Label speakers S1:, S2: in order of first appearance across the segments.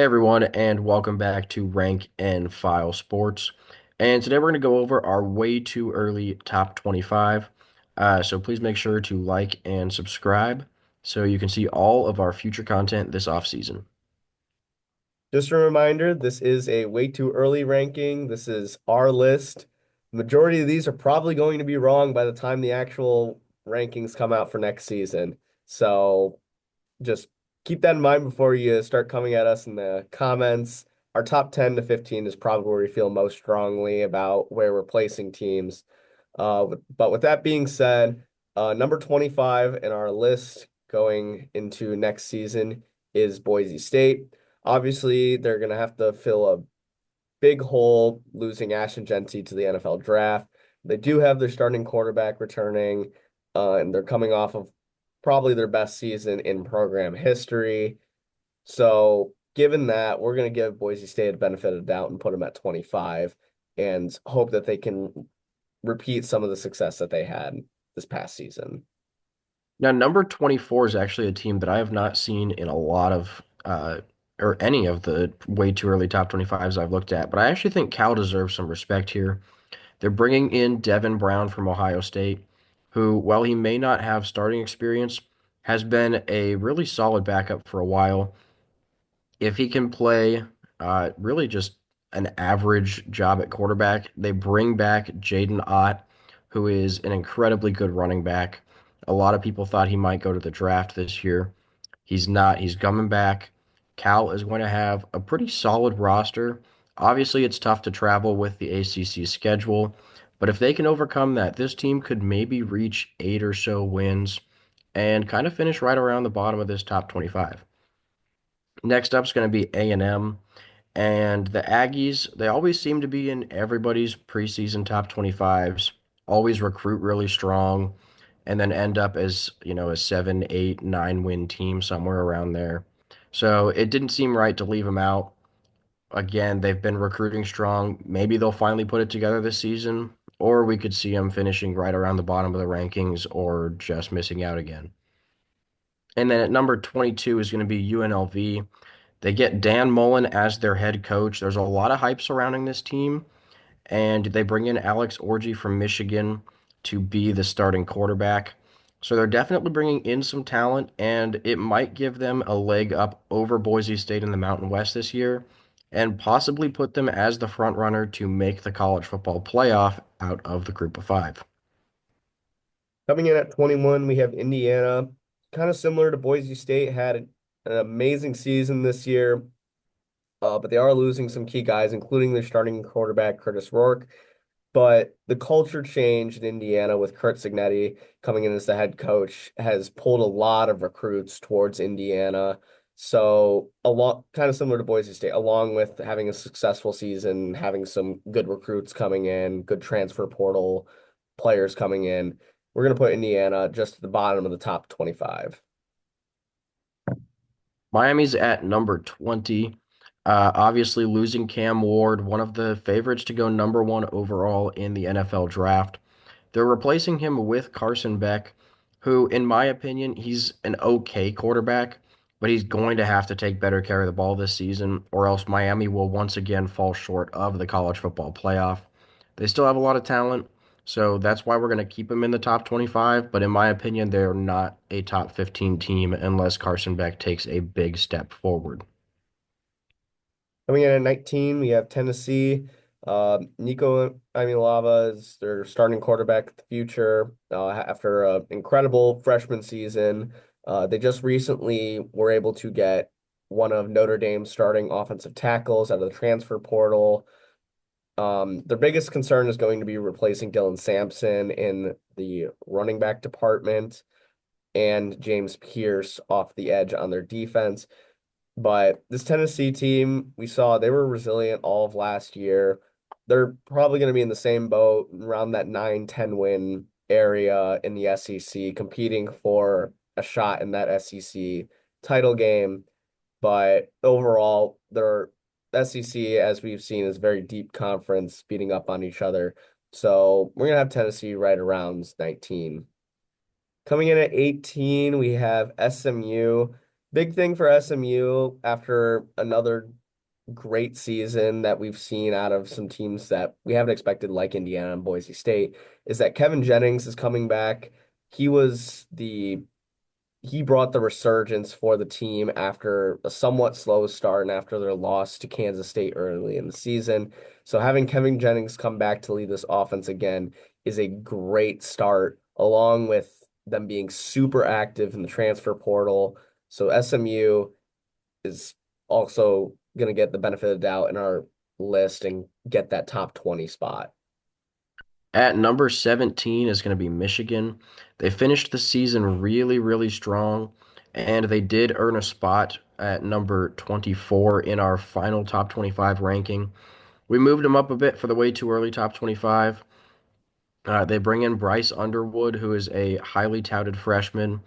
S1: Hey everyone, and welcome back to Rank and File Sports. And today we're going to go over our way too early top 25. So please make sure to like and subscribe so you can see all of our future content this off season.
S2: Just a reminder, this is a way too early ranking. This is our list. Majority of these are probably going to be wrong by the time the actual rankings come out for next season. So just keep that in mind before you start coming at us in the comments. Our top 10 to 15 is probably where we feel most strongly about where we're placing teams. But with that being said, number 25 in our list going into next season is Boise State. Obviously, they're going to have to fill a big hole losing Ashton Jeanty to the NFL draft. They do have their starting quarterback returning, and they're coming off of probably their best season in program history. So, given that, we're going to give Boise State a benefit of the doubt and put them at 25 and hope that they can repeat some of the success that they had this past season.
S1: Now, number 24 is actually a team that I have not seen in a lot of or any of the way too early top 25s I've looked at, but I actually think Cal deserves some respect here. They're bringing in Devin Brown from Ohio State, who, while he may not have starting experience, has been a really solid backup for a while. If he can play really just an average job at quarterback, they bring back Jaden Ott, who is an incredibly good running back. A lot of people thought he might go to the draft this year. He's not. He's coming back. Cal is going to have a pretty solid roster. Obviously, it's tough to travel with the ACC schedule, but if they can overcome that, this team could maybe reach 8 or so wins and kind of finish right around the bottom of this top 25. Next up is going to be A&M. And the Aggies, they always seem to be in everybody's preseason top 25s, always recruit really strong, and then end up as, a 7, 8, 9 win team somewhere around there. So it didn't seem right to leave them out. Again, they've been recruiting strong. Maybe they'll finally put it together this season, or we could see them finishing right around the bottom of the rankings or just missing out again. And then at number 22 is going to be UNLV. They get Dan Mullen as their head coach. There's a lot of hype surrounding this team, and they bring in Alex Orji from Michigan to be the starting quarterback. So they're definitely bringing in some talent, and it might give them a leg up over Boise State in the Mountain West this year, and possibly put them as the front runner to make the college football playoff out of the group of five.
S2: Coming in at 21, we have Indiana, kind of similar to Boise State, had an amazing season this year, but they are losing some key guys, including their starting quarterback, Curtis Rourke. But the culture change in Indiana with Kurt Cignetti coming in as the head coach has pulled a lot of recruits towards Indiana. So a lot kind of similar to Boise State, along with having a successful season, having some good recruits coming in, good transfer portal players coming in. We're going to put Indiana just at the bottom of the top 25.
S1: Miami's at number 20. Obviously, losing Cam Ward, one of the favorites to go number one overall in the NFL draft. They're replacing him with Carson Beck, who, in my opinion, he's an okay quarterback, but he's going to have to take better care of the ball this season, or else Miami will once again fall short of the college football playoff. They still have a lot of talent, so that's why we're going to keep them in the top 25, but in my opinion, they're not a top 15 team unless Carson Beck takes a big step forward.
S2: Coming in at 19, we have Tennessee. Nico Imilava is their starting quarterback of the future after an incredible freshman season. They just recently were able to get one of Notre Dame's starting offensive tackles out of the transfer portal. Their biggest concern is going to be replacing Dylan Sampson in the running back department and James Pierce off the edge on their defense. But this Tennessee team, we saw they were resilient all of last year. They're probably going to be in the same boat around that 9-10 win area in the SEC, competing for a shot in that SEC title game. But overall, their SEC, as we've seen, is a very deep conference, beating up on each other. So we're going to have Tennessee right around 19. Coming in at 18, we have SMU. Big thing for SMU after another great season that we've seen out of some teams that we haven't expected, like Indiana and Boise State, is that Kevin Jennings is coming back. He was the he brought the resurgence for the team after a somewhat slow start and after their loss to Kansas State early in the season. So having Kevin Jennings come back to lead this offense again is a great start, along with them being super active in the transfer portal. So SMU is also going to get the benefit of the doubt in our list and get that top 20 spot.
S1: At number 17 is going to be Michigan. They finished the season really, really strong, and they did earn a spot at number 24 in our final top 25 ranking. We moved them up a bit for the way too early top 25. They bring in Bryce Underwood, who is a highly touted freshman,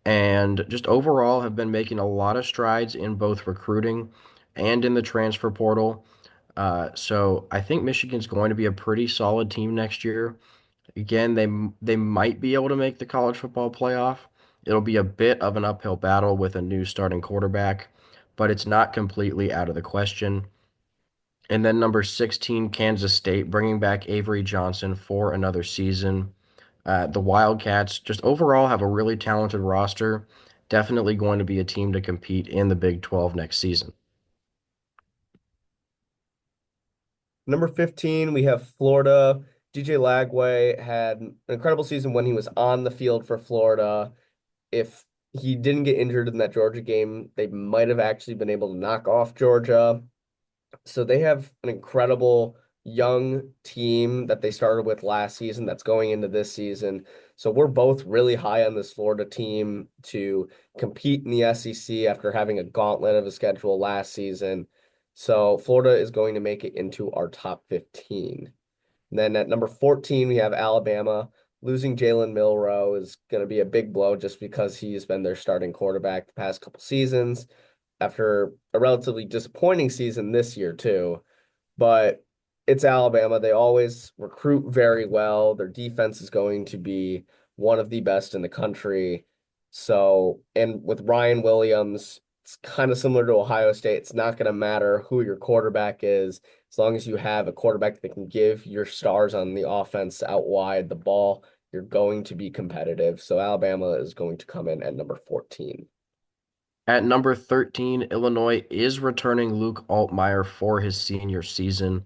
S1: and just overall have been making a lot of strides in both recruiting and in the transfer portal. So I think Michigan's going to be a pretty solid team next year. Again, they might be able to make the college football playoff. It'll be a bit of an uphill battle with a new starting quarterback, but it's not completely out of the question. And then number 16, Kansas State, bringing back Avery Johnson for another season. The Wildcats just overall have a really talented roster. Definitely going to be a team to compete in the Big 12 next season.
S2: Number 15, we have Florida. DJ Lagway had an incredible season when he was on the field for Florida. If he didn't get injured in that Georgia game, they might have actually been able to knock off Georgia. So they have an incredible young team that they started with last season that's going into this season. So we're both really high on this Florida team to compete in the SEC after having a gauntlet of a schedule last season. So Florida is going to make it into our top 15. And then at number 14, we have Alabama. Losing Jalen Milroe is going to be a big blow just because he's been their starting quarterback the past couple seasons after a relatively disappointing season this year, too. But it's Alabama. They always recruit very well. Their defense is going to be one of the best in the country. So, and with Ryan Williams, it's kind of similar to Ohio State. It's not going to matter who your quarterback is, as long as you have a quarterback that can give your stars on the offense out wide the ball, you're going to be competitive. So Alabama is going to come in at number 14.
S1: At number 13, Illinois is returning Luke Altmaier for his senior season.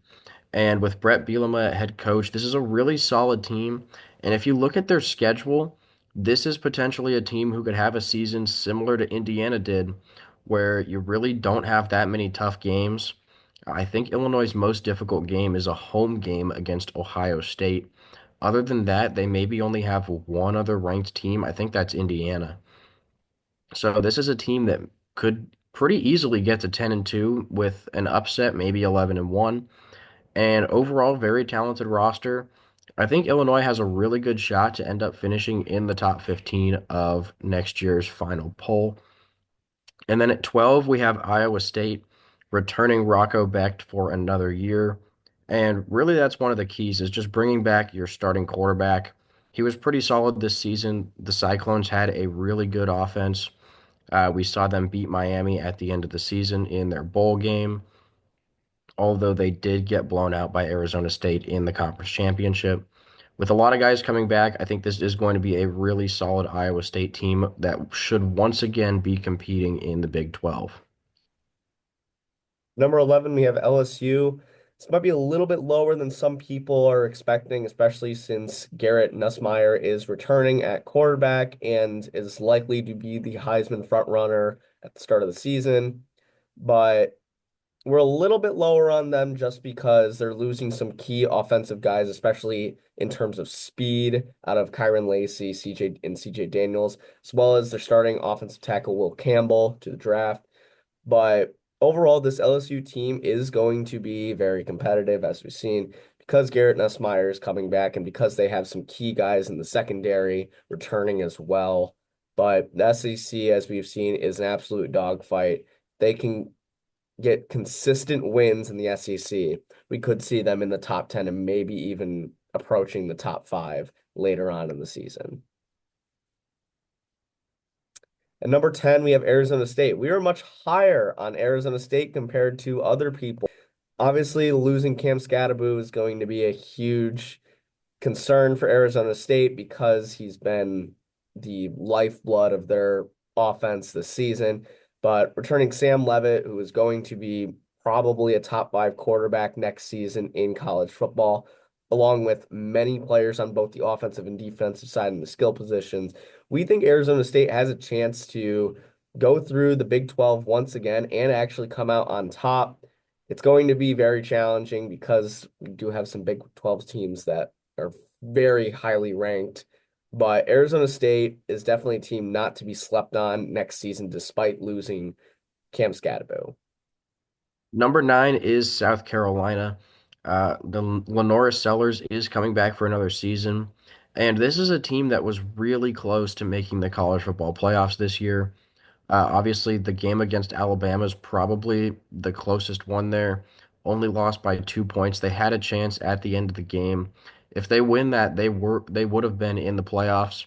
S1: And with Brett Bielema at head coach, this is a really solid team. And if you look at their schedule, this is potentially a team who could have a season similar to Indiana did, where you really don't have that many tough games. I think Illinois' most difficult game is a home game against Ohio State. Other than that, they maybe only have one other ranked team. I think that's Indiana. So this is a team that could pretty easily get to 10 and 2 with an upset, maybe 11 and 1. And overall, very talented roster. I think Illinois has a really good shot to end up finishing in the top 15 of next year's final poll. And then at 12, we have Iowa State returning Rocco Becht for another year. And really, that's one of the keys is just bringing back your starting quarterback. He was pretty solid this season. The Cyclones had a really good offense. We saw them beat Miami at the end of the season in their bowl game, although they did get blown out by Arizona State in the conference championship. With a lot of guys coming back, I think this is going to be a really solid Iowa State team that should once again be competing in the Big 12.
S2: Number 11, we have LSU. This might be a little bit lower than some people are expecting, especially since Garrett Nussmeier is returning at quarterback and is likely to be the Heisman frontrunner at the start of the season. But we're a little bit lower on them just because they're losing some key offensive guys, especially in terms of speed out of Kyron Lacey, CJ Daniels, as well as their starting offensive tackle Will Campbell to the draft. But overall, this LSU team is going to be very competitive, as we've seen, because Garrett Nussmeier is coming back and because they have some key guys in the secondary returning as well. But the SEC, as we've seen, is an absolute dogfight. They can get consistent wins in the SEC. We could see them in the top 10 and maybe even approaching the top 5 later on in the season. At number 10, we have Arizona State. We are much higher on Arizona State compared to other people. Obviously, losing Cam Scatterbo is going to be a huge concern for Arizona State because he's been the lifeblood of their offense this season. But returning Sam Levitt, who is going to be probably a top five quarterback next season in college football, along with many players on both the offensive and defensive side and the skill positions, we think Arizona State has a chance to go through the Big 12 once again and actually come out on top. It's going to be very challenging because we do have some Big 12 teams that are very highly ranked. But Arizona State is definitely a team not to be slept on next season, despite losing Cam Scatterbo.
S1: Number 9 is South Carolina. The Lenora Sellers is coming back for another season. And this is a team that was really close to making the college football playoffs this year. Obviously, the game against Alabama is probably the closest one there. Only lost by 2 points. They had a chance at the end of the game. If they win that, they would have been in the playoffs.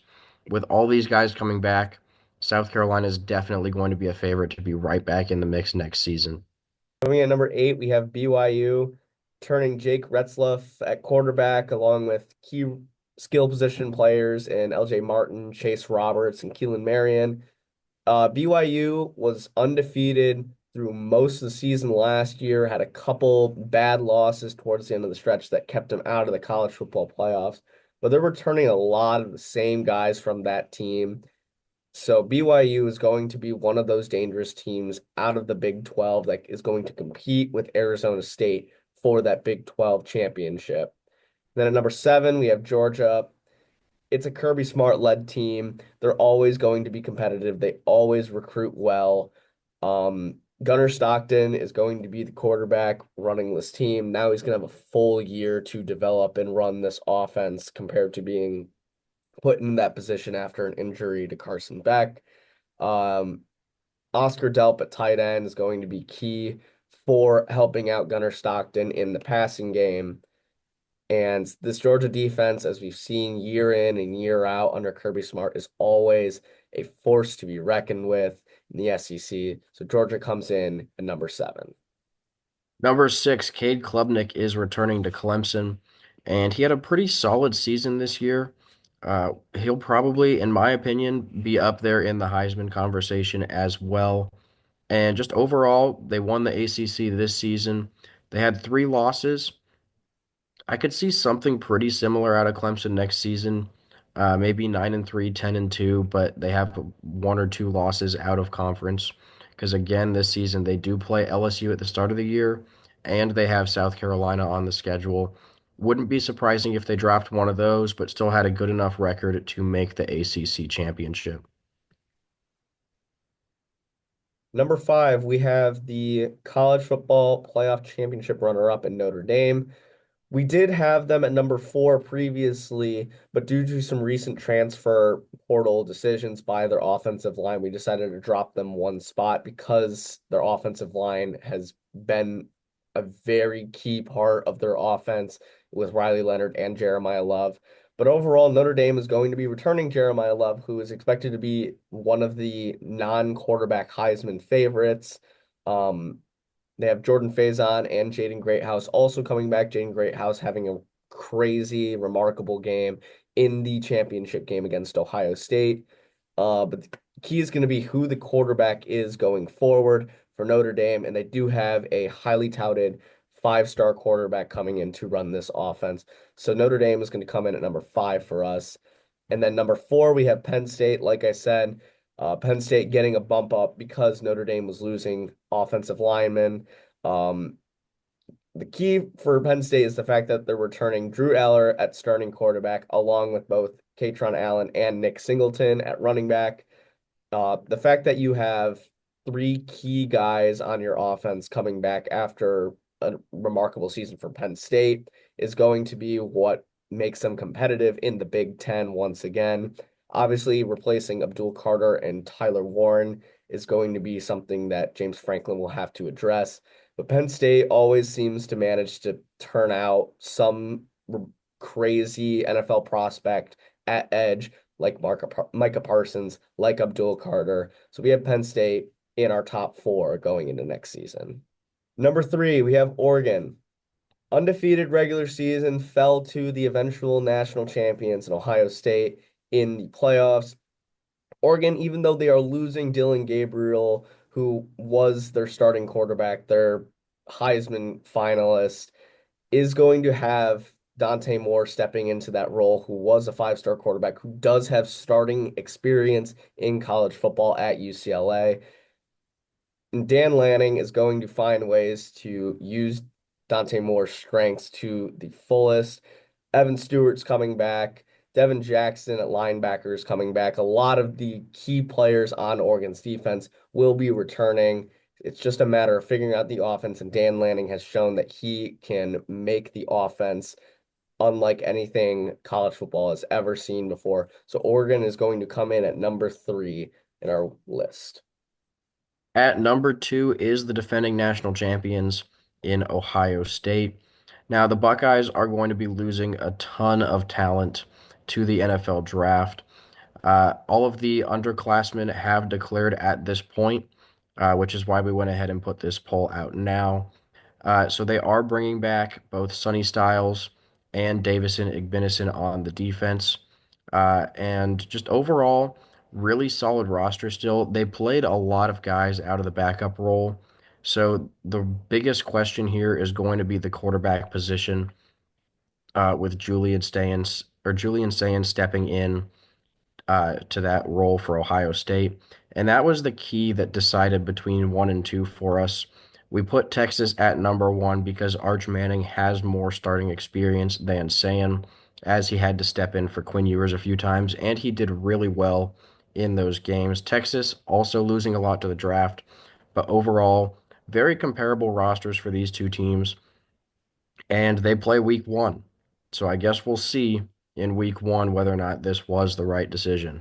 S1: With all these guys coming back, South Carolina is definitely going to be a favorite to be right back in the mix next season.
S2: Coming at number 8, we have BYU turning Jake Retzlaff at quarterback, along with key skill position players in LJ Martin, Chase Roberts, and Keelan Marion. BYU was undefeated through most of the season last year, had a couple bad losses towards the end of the stretch that kept them out of the college football playoffs, but they're returning a lot of the same guys from that team. So BYU is going to be one of those dangerous teams out of the Big 12 that is going to compete with Arizona State for that Big 12 championship. Then at number 7, we have Georgia. It's a Kirby Smart led team. They're always going to be competitive. They always recruit well. Gunnar Stockton is going to be the quarterback running this team. Now he's going to have a full year to develop and run this offense compared to being put in that position after an injury to Carson Beck. Um, Oscar Delp at tight end is going to be key for helping out Gunnar Stockton in the passing game. And this Georgia defense, as we've seen year in and year out under Kirby Smart, is always a force to be reckoned with in the SEC. So Georgia comes in at number 7.
S1: Number 6, Cade Klubnik is returning to Clemson, and he had a pretty solid season this year. He'll probably, in my opinion, be up there in the Heisman conversation as well. And just overall, they won the ACC this season. They had 3 losses. I could see something pretty similar out of Clemson next season. Maybe 9-3, 10-2, but they have 1 or 2 losses out of conference. Because again, this season they do play LSU at the start of the year, and they have South Carolina on the schedule. Wouldn't be surprising if they dropped one of those, but still had a good enough record to make the ACC championship.
S2: Number 5, we have the college football playoff championship runner-up in Notre Dame. We did have them at number 4 previously, but due to some recent transfer portal decisions by their offensive line, we decided to drop them one spot because their offensive line has been a very key part of their offense with Riley Leonard and Jeremiah Love. But overall, Notre Dame is going to be returning Jeremiah Love, who is expected to be one of the non-quarterback Heisman favorites. Um, they have Jordan Faison and Jaden Greathouse also coming back. Jaden Greathouse having a crazy, remarkable game in the championship game against Ohio State. But the key is going to be who the quarterback is going forward for Notre Dame, and they do have a highly touted five-star quarterback coming in to run this offense. So Notre Dame is going to come in at number 5 for us. And then number 4, we have Penn State. Like I said, Penn State getting a bump up because Notre Dame was losing offensive linemen. Um, the key for Penn State is the fact that they're returning Drew Eller at starting quarterback, along with both Katron Allen and Nick Singleton at running back. The fact that you have 3 key guys on your offense coming back after a remarkable season for Penn State is going to be what makes them competitive in the Big Ten once again. Obviously, replacing Abdul Carter and Tyler Warren is going to be something that James Franklin will have to address. But Penn State always seems to manage to turn out some crazy NFL prospect at edge like Micah Parsons, like Abdul Carter. So we have Penn State in our top four going into next season. Number three, we have Oregon. Undefeated regular season, fell to the eventual national champions in Ohio State in the playoffs. Oregon, even though they are losing Dylan Gabriel, who was their starting quarterback, their Heisman finalist, is going to have Dante Moore stepping into that role, who was a five-star quarterback, who does have starting experience in college football at UCLA. And Dan Lanning is going to find ways to use Dante Moore's strengths to the fullest. Evan Stewart's coming back. Devin Jackson at linebacker is coming back. A lot of the key players on Oregon's defense will be returning. It's just a matter of figuring out the offense, and Dan Lanning has shown that he can make the offense unlike anything college football has ever seen before. So Oregon is going to come in at number three in our list.
S1: At number two is the defending national champions in Ohio State. Now, the Buckeyes are going to be losing a ton of talent to the NFL draft. All of the underclassmen have declared at this point, which is why we went ahead and put this poll out now. So they are bringing back both Sonny Styles and Davison Igbinison on the defense. And just overall, really solid roster still. They played a lot of guys out of the backup role. So the biggest question here is going to be the quarterback position, with Julian Sayans stepping in to that role for Ohio State. And that was the key that decided between one and two for us. We put Texas at number one because Arch Manning has more starting experience than Sayan, as he had to step in for Quinn Ewers a few times, and he did really well in those games. Texas also losing a lot to the draft, but overall, very comparable rosters for these two teams, and they play week one. So I guess we'll see in week one whether or not this was the right decision.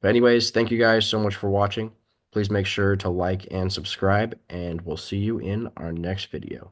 S1: But anyways, thank you guys so much for watching. Please make sure to like and subscribe, and we'll see you in our next video.